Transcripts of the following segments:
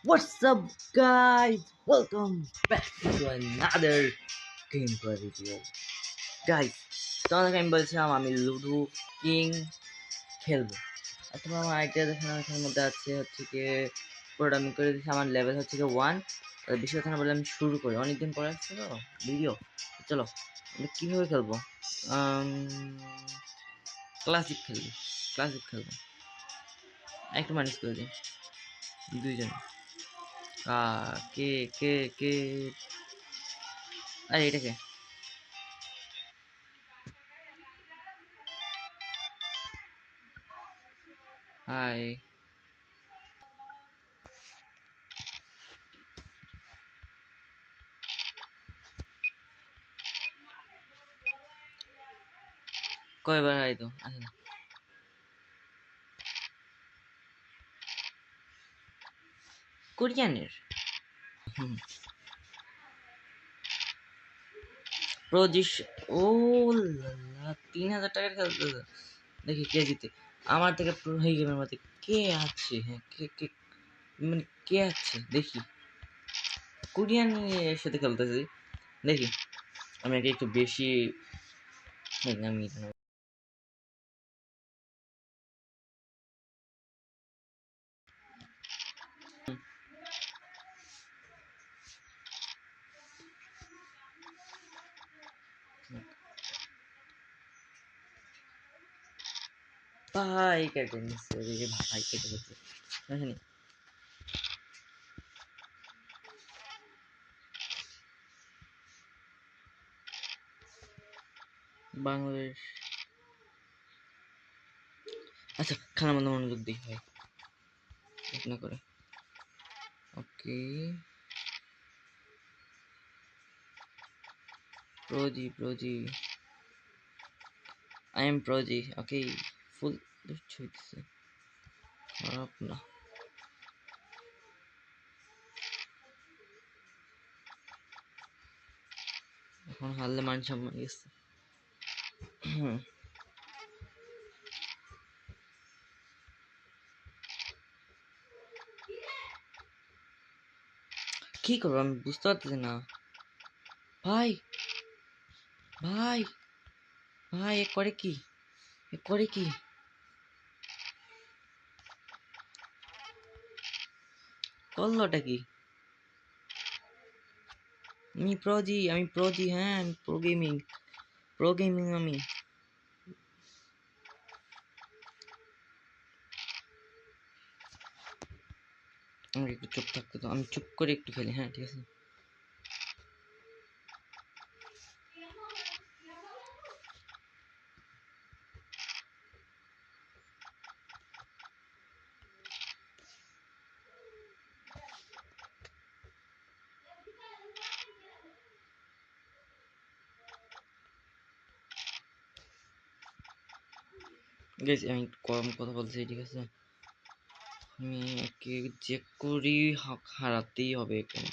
What's up, guys? Welcome back to another gameplay video. Guys, তোমাদেরকে আমি বলছিলাম আমি লুডো কিং খেলবো। আর তোমরা আমার আইডিয়া দেখে এখানের মধ্যে আছে হচ্ছে কি পুরোটা আমি করে দিচ্ছি। আমার লেভেল হচ্ছে কি 1। বেশি কথা না বলে আমি শুরু করি। অনেকদিন পরে আসছে তো ভিডিও। চলো আমরা কীভাবে খেলবো? ক্লাসিক খেলবো। একটু ম্যানেজ করে দিই দুইজন। কে কে কে আরে এটা কে? হাই। কয়বার হাই তো আচ্ছা কোরিয়ানের প্রজিস। ও লালা 3000 টাকার খেলতে দেখি কে জিতে আমার থেকে প্রো হয়ে গেমের মধ্যে কে আছে। হ্যাঁ কে কে মানে কে আছে দেখি। কোরিয়ানের সাথে খেলতেছি দেখি। আমি আগে একটু বেশি আমি ভাই কেটে নিচ্ছে রে ভাই কেটে নিচ্ছে বুঝলি। বাংলাদেশ আচ্ছা খানা মতো মনোযোগ দিই ভাই না করে। ওকে প্রজি আই এম প্রজি ওকে ফুল ছুটছে খারাপ না। এখন হারলে মান সম্মান গেছে। কি করবো আমি বুঝতে পারতেছি না ভাই ভাই ভাই এ করে কি করলোটা কি? আমি প্রজি হ্যাঁ আমি প্রো গেমিং আমি আমাকে একটু চুপ থাকতে তো আমি চুপ করে একটু খেলি। হ্যাঁ ঠিক আছে গাইস আমি কম কথা বলছি ঠিক আছে। আমি একে যে করি হক হারাতেই হবে এখানে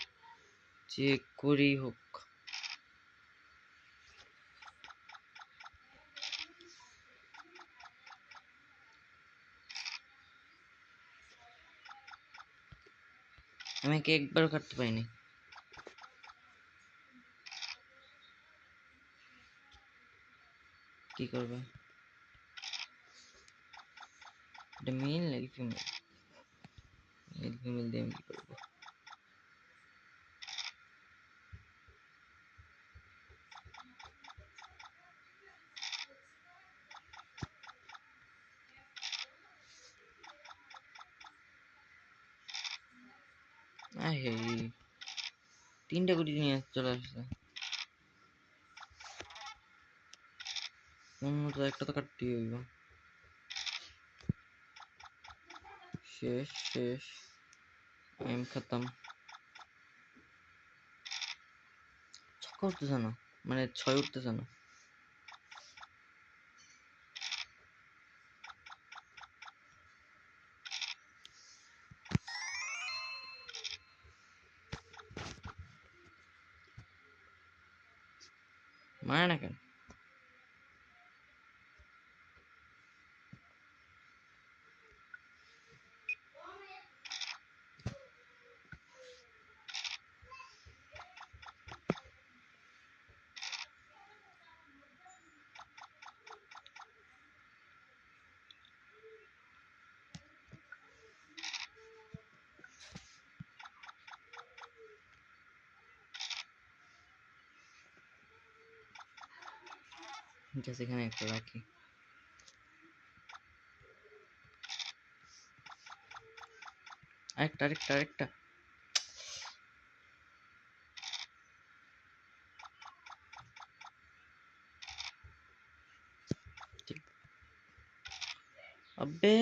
যে করেই হোক। আমি একে একবারও কাটতে পারিনি। কি করবে এটা মেল নাকি ফিমেল? ফিমেল দিয়ে আমি কি করবো? হে 3টা গুটি নিয়ে চলে আসছে। তো একটা তো কাটতেই হইব। শেষ আমি খতম। ছক্কা উঠতেছে না মানে 6 উঠতেছে না। মারে না কেন? জাস্ট এখানে একটা রাখি। আরেকটা ঠিক। আবে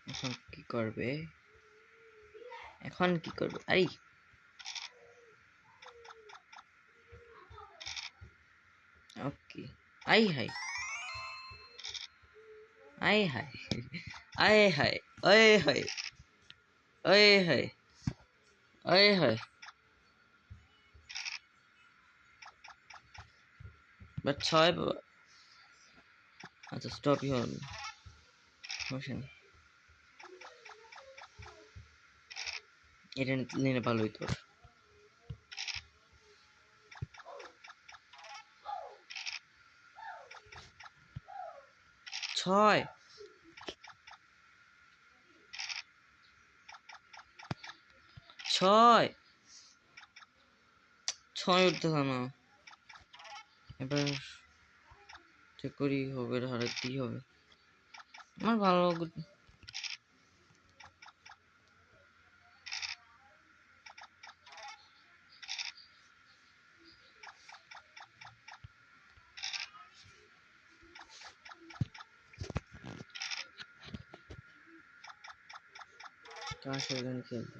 এখন কি করবে? আরে ওকে। আই হাই আই হাই আই হাই ওই হাই ওই হাই ওই হাই। বাট 6 বাবা। আচ্ছা স্টপই হল সমস্যা নেই। এটা নিলে ভালোই তোর। 6 6 6 উঠতেছে না। এবার চেক করি হবে, হারাতেই হবে আমার ভালো। কার সাথে খেলতে